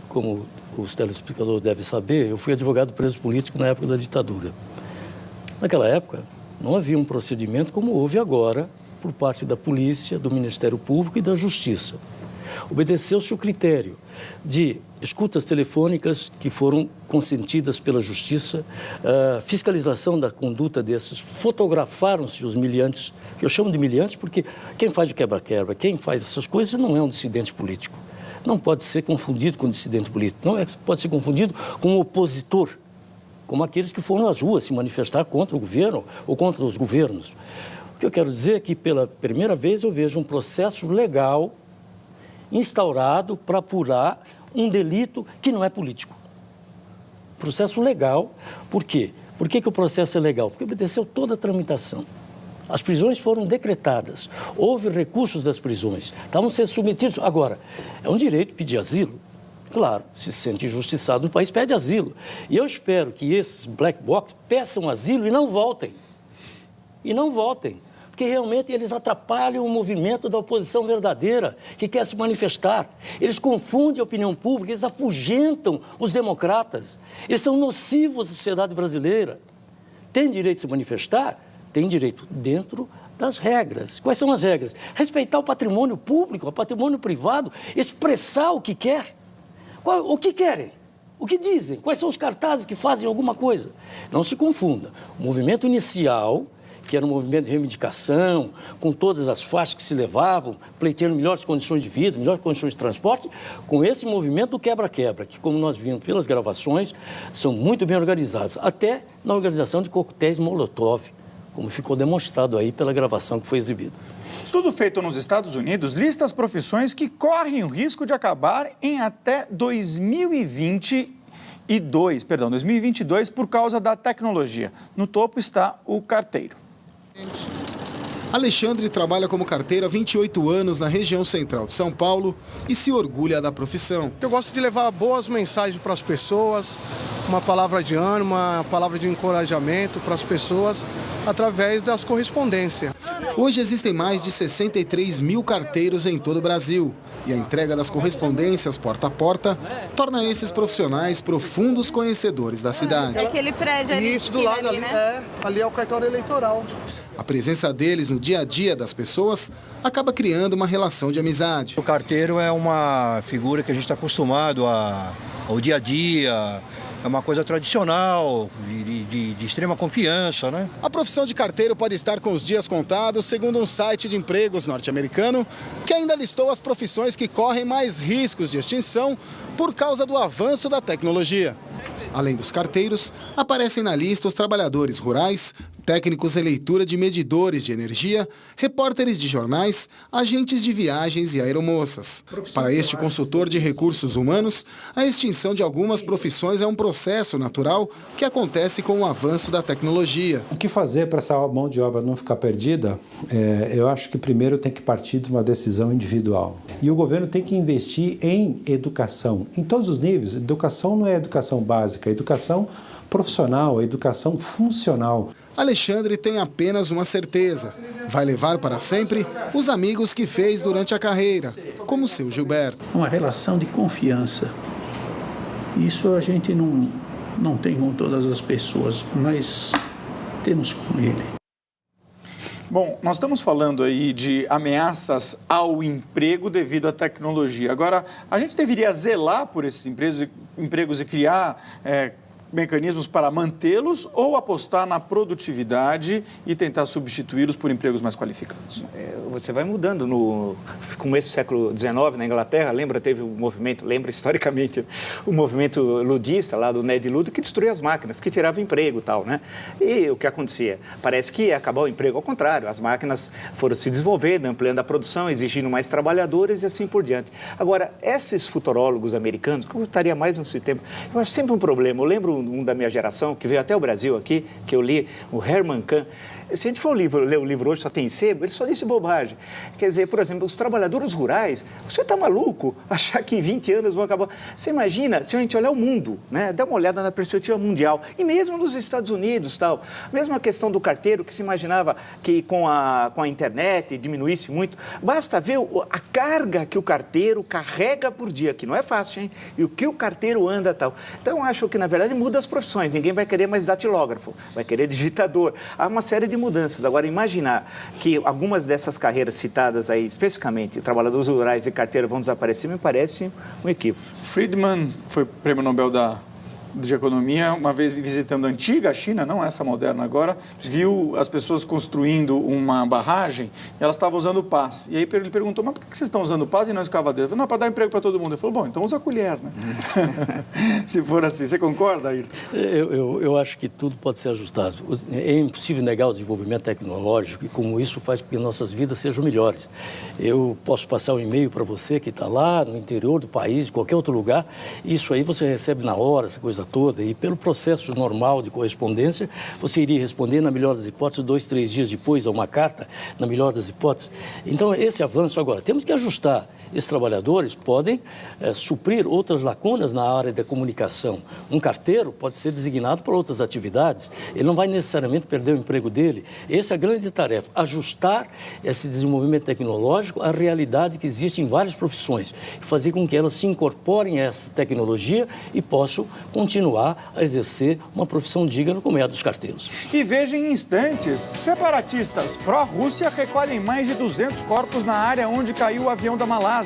Como os telespectadores devem saber, eu fui advogado preso político na época da ditadura. Naquela época, não havia um procedimento como houve agora por parte da polícia, do Ministério Público e da Justiça. Obedeceu-se o critério de escutas telefônicas que foram consentidas pela Justiça, fiscalização da conduta desses, fotografaram-se os miliantes, que eu chamo de miliantes porque quem faz o quebra-quebra, quem faz essas coisas não é um dissidente político. Não pode ser confundido com dissidente político, não pode ser confundido com um opositor, como aqueles que foram às ruas se manifestar contra o governo ou contra os governos. O que eu quero dizer é que pela primeira vez eu vejo um processo legal instaurado para apurar um delito que não é político. Processo legal, por quê? Por que o processo é legal? Porque obedeceu toda a tramitação. As prisões foram decretadas, houve recursos das prisões, estavam sendo submetidos. Agora, é um direito pedir asilo. Claro, se sente injustiçado no país, pede asilo. E eu espero que esses black blocs peçam asilo e não voltem. E não voltem. Porque realmente eles atrapalham o movimento da oposição verdadeira, que quer se manifestar. Eles confundem a opinião pública, eles afugentam os democratas. Eles são nocivos à sociedade brasileira. Tem direito de se manifestar? Tem direito dentro das regras. Quais são as regras? Respeitar o patrimônio público, o patrimônio privado, expressar o que quer. O que querem? O que dizem? Quais são os cartazes que fazem alguma coisa? Não se confunda. O movimento inicial, que era um movimento de reivindicação, com todas as faixas que se levavam, pleiteando melhores condições de vida, melhores condições de transporte, com esse movimento do quebra-quebra, que, como nós vimos pelas gravações, são muito bem organizados, até na organização de coquetéis Molotov, como ficou demonstrado aí pela gravação que foi exibida. Estudo feito nos Estados Unidos lista as profissões que correm o risco de acabar em até 2022 por causa da tecnologia. No topo está o carteiro. Alexandre trabalha como carteiro há 28 anos na região central de São Paulo e se orgulha da profissão. Eu gosto de levar boas mensagens para as pessoas, uma palavra de ânimo, uma palavra de encorajamento para as pessoas através das correspondências. Hoje existem mais de 63 mil carteiros em todo o Brasil e a entrega das correspondências porta a porta torna esses profissionais profundos conhecedores da cidade. Aquele prédio ali. Isso, do lado ali, né? Ali é o cartório eleitoral. A presença deles no dia a dia das pessoas acaba criando uma relação de amizade. O carteiro é uma figura que a gente está acostumado ao dia a dia, é uma coisa tradicional, de extrema confiança, né? A profissão de carteiro pode estar com os dias contados, segundo um site de empregos norte-americano, que ainda listou as profissões que correm mais riscos de extinção por causa do avanço da tecnologia. Além dos carteiros, aparecem na lista os trabalhadores rurais, técnicos em leitura de medidores de energia, repórteres de jornais, agentes de viagens e aeromoças. Para este consultor de recursos humanos, a extinção de algumas profissões é um processo natural que acontece com o avanço da tecnologia. O que fazer para essa mão de obra não ficar perdida? Eu acho que primeiro tem que partir de uma decisão individual. E o governo tem que investir em educação, em todos os níveis. Educação não é educação básica, é educação profissional, é educação funcional. Alexandre tem apenas uma certeza: vai levar para sempre os amigos que fez durante a carreira, como o seu Gilberto. Uma relação de confiança. Isso a gente não tem com todas as pessoas, mas temos com ele. Bom, nós estamos falando aí de ameaças ao emprego devido à tecnologia. Agora, a gente deveria zelar por esses empregos e criar mecanismos para mantê-los ou apostar na produtividade e tentar substituí-los por empregos mais qualificados? Você vai mudando. No começo do século XIX, na Inglaterra, teve um movimento, historicamente, o movimento ludista lá do Ned Ludd, que destruía as máquinas, que tirava emprego e tal, né? E o que acontecia? Parece que ia acabar o emprego, ao contrário, as máquinas foram se desenvolvendo, ampliando a produção, exigindo mais trabalhadores e assim por diante. Agora, esses futurólogos americanos, que eu estaria mais nesse tempo, eu acho sempre um problema. Eu lembro um da minha geração, que veio até o Brasil aqui, que eu li, o Herman Kahn. Se a gente for ler o livro hoje, só tem sebo, ele só disse bobagem. Quer dizer, por exemplo, os trabalhadores rurais, o senhor está maluco achar que em 20 anos vão acabar? Você imagina, se a gente olhar o mundo, né? Dá uma olhada na perspectiva mundial, e mesmo nos Estados Unidos, tal. Mesmo a questão do carteiro, que se imaginava que com a internet diminuísse muito. Basta ver a carga que o carteiro carrega por dia, que não é fácil, hein? E o que o carteiro anda, tal. Então, eu acho que, na verdade, muda as profissões. Ninguém vai querer mais datilógrafo, vai querer digitador. Há uma série de mudanças. Agora, imaginar que algumas dessas carreiras citadas aí, especificamente, trabalhadores rurais e carteiro, vão desaparecer, me parece um equívoco. Friedman foi prêmio Nobel de Economia, uma vez visitando a antiga China, não essa moderna agora, viu as pessoas construindo uma barragem e elas estavam usando pás. E aí ele perguntou, mas por que vocês estão usando pás e não escavadeira? Ele falou, não, para dar emprego para todo mundo. Ele falou, bom, então usa a colher, né? Se for assim, você concorda, Ayrton? Eu acho que tudo pode ser ajustado. É impossível negar o desenvolvimento tecnológico e como isso faz com que nossas vidas sejam melhores. Eu posso passar um e-mail para você que está lá no interior do país, de qualquer outro lugar, isso aí você recebe na hora, essa coisa toda, e pelo processo normal de correspondência, você iria responder, na melhor das hipóteses, 2, 3 dias depois a uma carta, na melhor das hipóteses. Então, esse avanço agora, temos que ajustar. Esses trabalhadores podem suprir outras lacunas na área da comunicação. Um carteiro pode ser designado para outras atividades, ele não vai necessariamente perder o emprego dele. Essa é a grande tarefa, ajustar esse desenvolvimento tecnológico à realidade que existe em várias profissões, fazer com que elas se incorporem a essa tecnologia e possam continuar a exercer uma profissão digna como é a dos carteiros. E veja em instantes, separatistas pró-Rússia recolhem mais de 200 corpos na área onde caiu o avião da Malásia.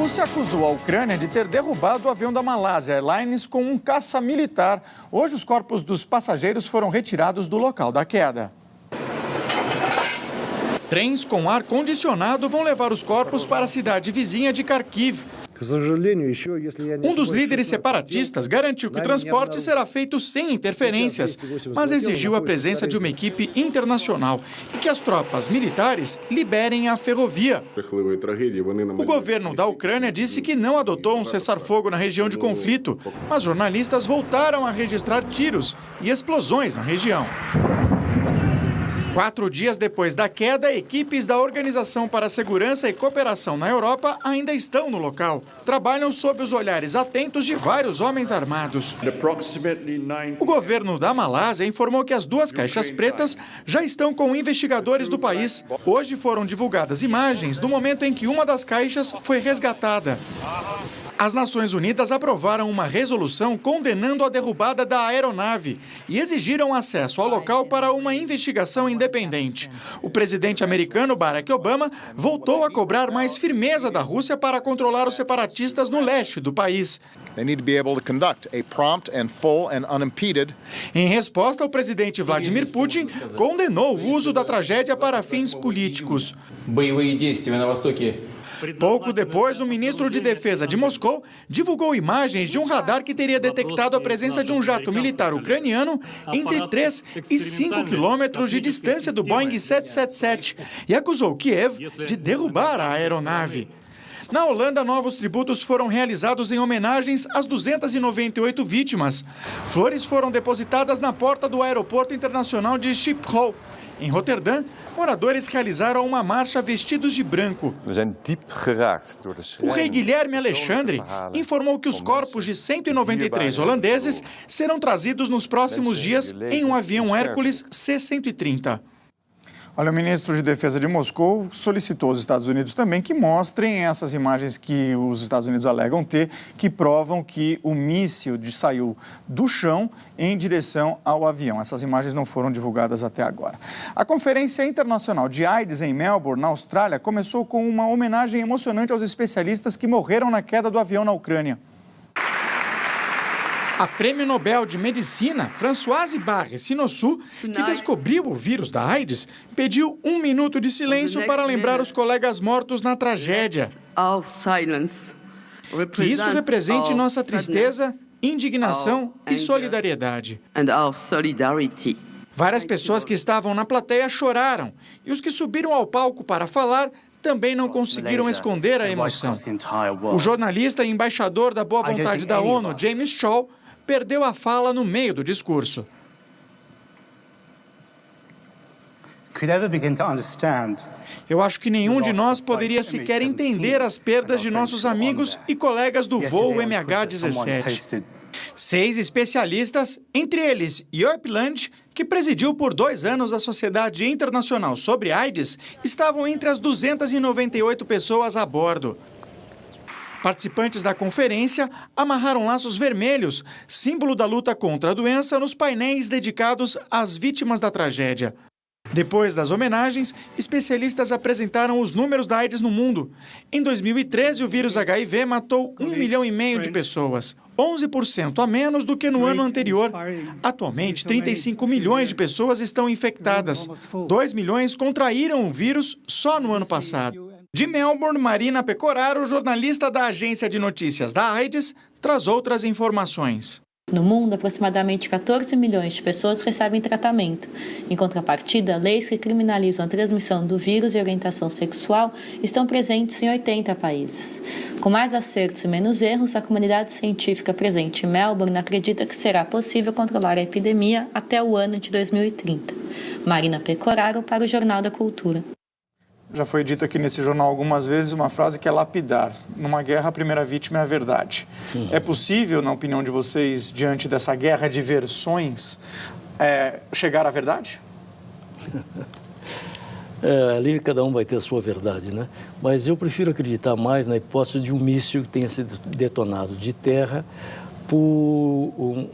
Rússia acusou a Ucrânia de ter derrubado o avião da Malásia Airlines com um caça militar. Hoje, os corpos dos passageiros foram retirados do local da queda. Trens com ar-condicionado vão levar os corpos para a cidade vizinha de Kharkiv. Um dos líderes separatistas garantiu que o transporte será feito sem interferências, mas exigiu a presença de uma equipe internacional e que as tropas militares liberem a ferrovia. O governo da Ucrânia disse que não adotou um cessar-fogo na região de conflito, mas jornalistas voltaram a registrar tiros e explosões na região. 4 dias depois da queda, equipes da Organização para a Segurança e Cooperação na Europa ainda estão no local. Trabalham sob os olhares atentos de vários homens armados. O governo da Malásia informou que as 2 caixas pretas já estão com investigadores do país. Hoje foram divulgadas imagens do momento em que uma das caixas foi resgatada. As Nações Unidas aprovaram uma resolução condenando a derrubada da aeronave e exigiram acesso ao local para uma investigação independente. O presidente americano Barack Obama voltou a cobrar mais firmeza da Rússia para controlar os separatistas no leste do país. Em resposta, o presidente Vladimir Putin condenou o uso da tragédia para fins políticos. Pouco depois, o ministro de Defesa de Moscou divulgou imagens de um radar que teria detectado a presença de um jato militar ucraniano entre 3 e 5 quilômetros de distância do Boeing 777 e acusou Kiev de derrubar a aeronave. Na Holanda, novos tributos foram realizados em homenagens às 298 vítimas. Flores foram depositadas na porta do Aeroporto Internacional de Schiphol. Em Roterdã, moradores realizaram uma marcha vestidos de branco. O rei Guilherme Alexandre informou que os corpos de 193 holandeses serão trazidos nos próximos dias em um avião Hércules C-130. Olha, o ministro de Defesa de Moscou solicitou aos Estados Unidos também que mostrem essas imagens que os Estados Unidos alegam ter, que provam que o míssil saiu do chão em direção ao avião. Essas imagens não foram divulgadas até agora. A Conferência Internacional de AIDS em Melbourne, na Austrália, começou com uma homenagem emocionante aos especialistas que morreram na queda do avião na Ucrânia. A Prêmio Nobel de Medicina, Françoise Barré-Sinossou, que descobriu o vírus da AIDS, pediu 1 minuto de silêncio para lembrar os colegas mortos na tragédia. Que isso represente nossa tristeza, indignação e solidariedade. Várias pessoas que estavam na plateia choraram e os que subiram ao palco para falar também não conseguiram esconder a emoção. O jornalista e embaixador da boa vontade da ONU, James Shaw, perdeu a fala no meio do discurso. Eu acho que nenhum de nós poderia sequer entender as perdas de nossos amigos e colegas do voo MH17. 6 especialistas, entre eles Joep Land, que presidiu por 2 anos a Sociedade Internacional sobre AIDS, estavam entre as 298 pessoas a bordo. Participantes da conferência amarraram laços vermelhos, símbolo da luta contra a doença, nos painéis dedicados às vítimas da tragédia. Depois das homenagens, especialistas apresentaram os números da AIDS no mundo. Em 2013, o vírus HIV matou 1,5 milhão de pessoas, 11% a menos do que no ano anterior. Atualmente, 35 milhões de pessoas estão infectadas. 2 milhões contraíram o vírus só no ano passado. De Melbourne, Marina Pecoraro, jornalista da agência de notícias da AIDS, traz outras informações. No mundo, aproximadamente 14 milhões de pessoas recebem tratamento. Em contrapartida, leis que criminalizam a transmissão do vírus e orientação sexual estão presentes em 80 países. Com mais acertos e menos erros, a comunidade científica presente em Melbourne acredita que será possível controlar a epidemia até o ano de 2030. Marina Pecoraro para o Jornal da Cultura. Já foi dito aqui nesse jornal algumas vezes uma frase que é lapidar. Numa guerra, a primeira vítima é a verdade. É possível, na opinião de vocês, diante dessa guerra de versões, chegar à verdade? Ali cada um vai ter a sua verdade, né? Mas eu prefiro acreditar mais na hipótese de um míssil que tenha sido detonado de terra por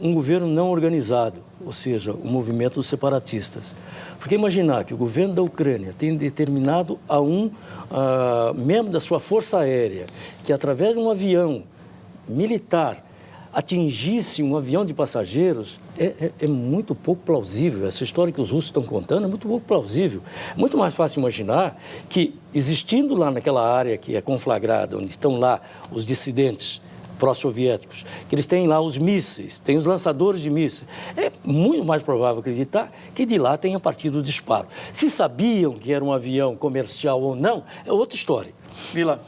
um governo não organizado, ou seja, o movimento dos separatistas. Porque imaginar que o governo da Ucrânia tem determinado a um membro da sua força aérea que, através de um avião militar, atingisse um avião de passageiros, é muito pouco plausível. Essa história que os russos estão contando é muito pouco plausível. É muito mais fácil imaginar que, existindo lá naquela área que é conflagrada, onde estão lá os dissidentes pró-soviéticos, que eles têm lá os mísseis, têm os lançadores de mísseis. É muito mais provável acreditar que de lá tenha partido o disparo. Se sabiam que era um avião comercial ou não, é outra história. Vila,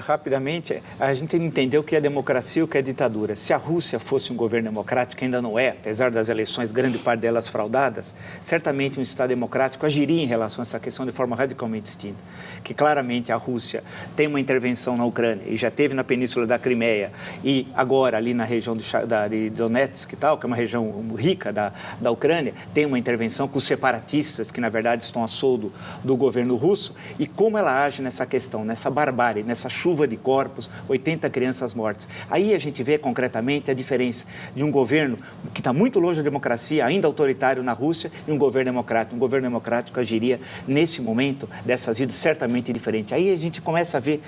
rapidamente, a gente entendeu o que é democracia e o que é ditadura. Se a Rússia fosse um governo democrático, ainda não é, apesar das eleições, grande parte delas fraudadas, certamente um Estado democrático agiria em relação a essa questão de forma radicalmente distinta. Que claramente a Rússia tem uma intervenção na Ucrânia e já teve na Península da Crimeia e agora ali na região de Donetsk e tal, que é uma região rica da Ucrânia, tem uma intervenção com os separatistas que na verdade estão a soldo do governo russo, e como ela age nessa questão, nessa barbárie, nessa chuva de corpos, 80 crianças mortas. Aí a gente vê concretamente a diferença de um governo que está muito longe da democracia, ainda autoritário na Rússia, e um governo democrático. Um governo democrático agiria nesse momento dessas vidas certamente diferente. Aí a gente começa a ver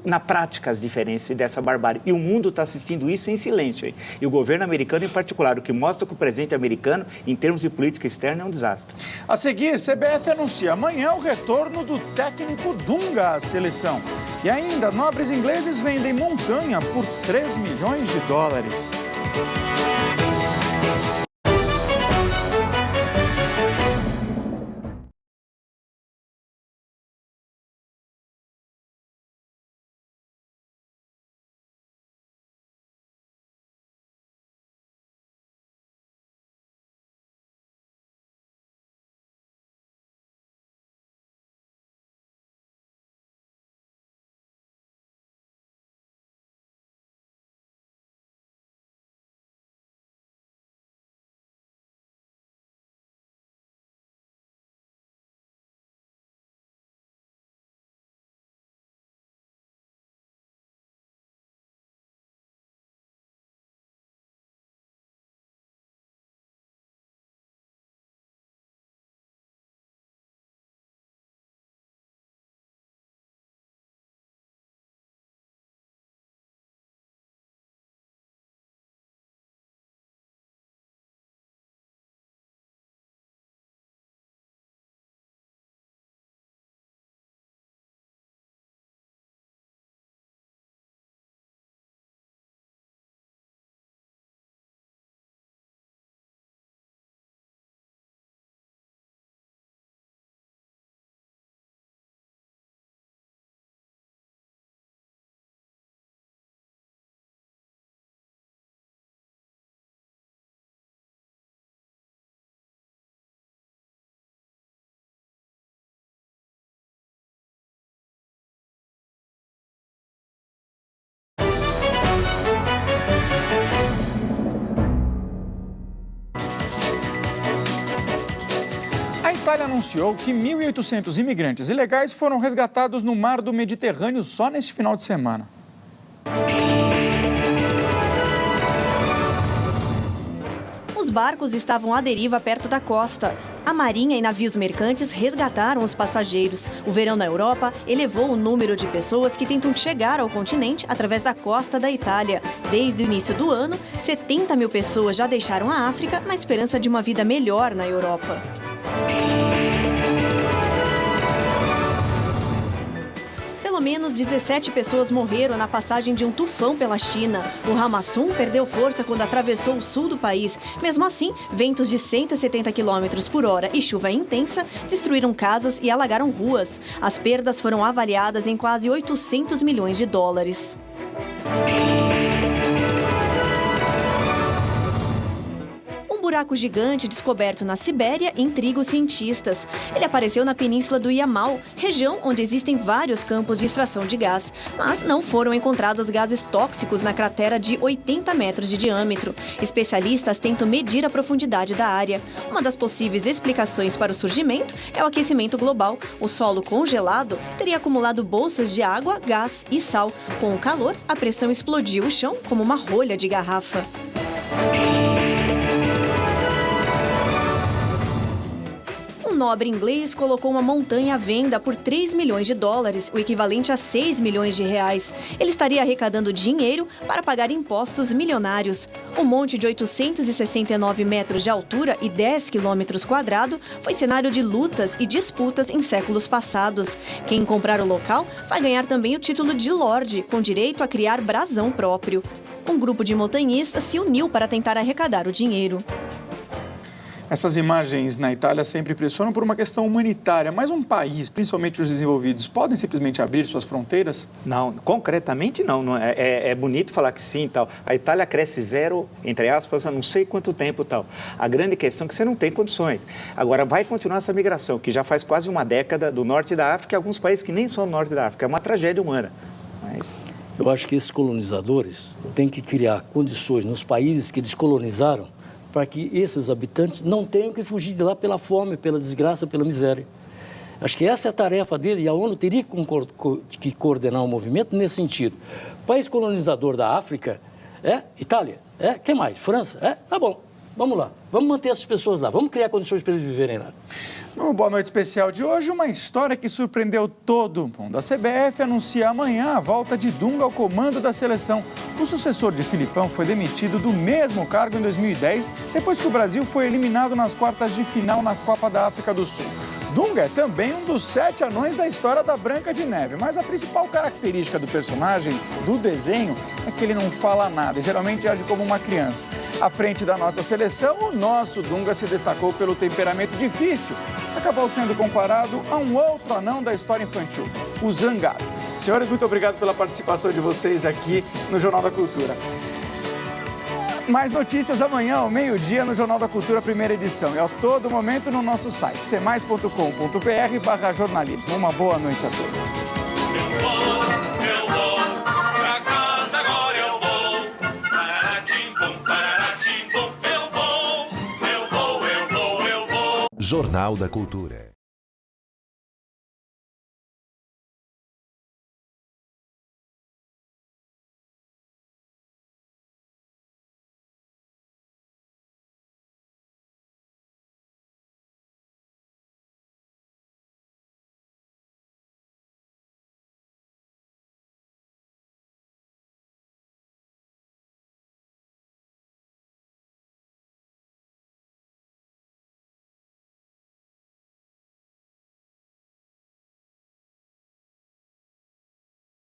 na prática as diferenças dessa barbárie. E o mundo está assistindo isso em silêncio. Hein? E o governo americano em particular, o que mostra que o presidente americano, em termos de política externa, é um desastre. A seguir, CBF anuncia amanhã o retorno do técnico Dunga à seleção. E ainda, nobres ingleses vendem montanha por 3 milhões de dólares. A Itália anunciou que 1.800 imigrantes ilegais foram resgatados no mar do Mediterrâneo só neste final de semana. Os barcos estavam à deriva perto da costa. A marinha e navios mercantes resgataram os passageiros. O verão na Europa elevou o número de pessoas que tentam chegar ao continente através da costa da Itália. Desde o início do ano, 70 mil pessoas já deixaram a África na esperança de uma vida melhor na Europa. Pelo menos 17 pessoas morreram na passagem de um tufão pela China. O Hamasun perdeu força quando atravessou o sul do país. Mesmo assim, ventos de 170 km por hora e chuva intensa destruíram casas e alagaram ruas. As perdas foram avaliadas em quase 800 milhões de dólares. Um buraco gigante descoberto na Sibéria intriga os cientistas. Ele apareceu na península do Yamal, região onde existem vários campos de extração de gás. Mas não foram encontrados gases tóxicos na cratera de 80 metros de diâmetro. Especialistas tentam medir a profundidade da área. Uma das possíveis explicações para o surgimento é o aquecimento global. O solo congelado teria acumulado bolsas de água, gás e sal. Com o calor, a pressão explodiu o chão como uma rolha de garrafa. Um nobre inglês colocou uma montanha à venda por 3 milhões de dólares, o equivalente a 6 milhões de reais. Ele estaria arrecadando dinheiro para pagar impostos milionários. O monte de 869 metros de altura e 10 quilômetros quadrados foi cenário de lutas e disputas em séculos passados. Quem comprar o local vai ganhar também o título de Lorde, com direito a criar brasão próprio. Um grupo de montanhistas se uniu para tentar arrecadar o dinheiro. Essas imagens na Itália sempre impressionam por uma questão humanitária, mas um país, principalmente os desenvolvidos, podem simplesmente abrir suas fronteiras? Não, concretamente não. É bonito falar que sim e tal. A Itália cresce zero, entre aspas, há não sei quanto tempo e tal. A grande questão é que você não tem condições. Agora, vai continuar essa migração, que já faz quase uma década do norte da África, e alguns países que nem são do norte da África. É uma tragédia humana. Mas... Eu acho que esses colonizadores têm que criar condições nos países que eles colonizaram para que esses habitantes não tenham que fugir de lá pela fome, pela desgraça, pela miséria. Acho que essa é a tarefa dele e a ONU teria que coordenar o movimento nesse sentido. O país colonizador da África é Itália, quem mais? França, tá bom, vamos lá, vamos manter essas pessoas lá, vamos criar condições para eles viverem lá. No Boa Noite Especial de hoje, uma história que surpreendeu todo mundo. A CBF anuncia amanhã a volta de Dunga ao comando da seleção. O sucessor de Filipão foi demitido do mesmo cargo em 2010, depois que o Brasil foi eliminado nas quartas de final na Copa da África do Sul. Dunga é também um dos 7 anões da história da Branca de Neve, mas a principal característica do personagem, do desenho, é que ele não fala nada e geralmente age como uma criança. À frente da nossa seleção, o nosso Dunga se destacou pelo temperamento difícil. Acabou sendo comparado a um outro anão da história infantil, o Zangado. Senhores, muito obrigado pela participação de vocês aqui no Jornal da Cultura. Mais notícias amanhã, ao meio-dia, no Jornal da Cultura, primeira edição. E a todo momento no nosso site, cmais.com.br/jornalismo. Uma boa noite a todos. Jornal da Cultura.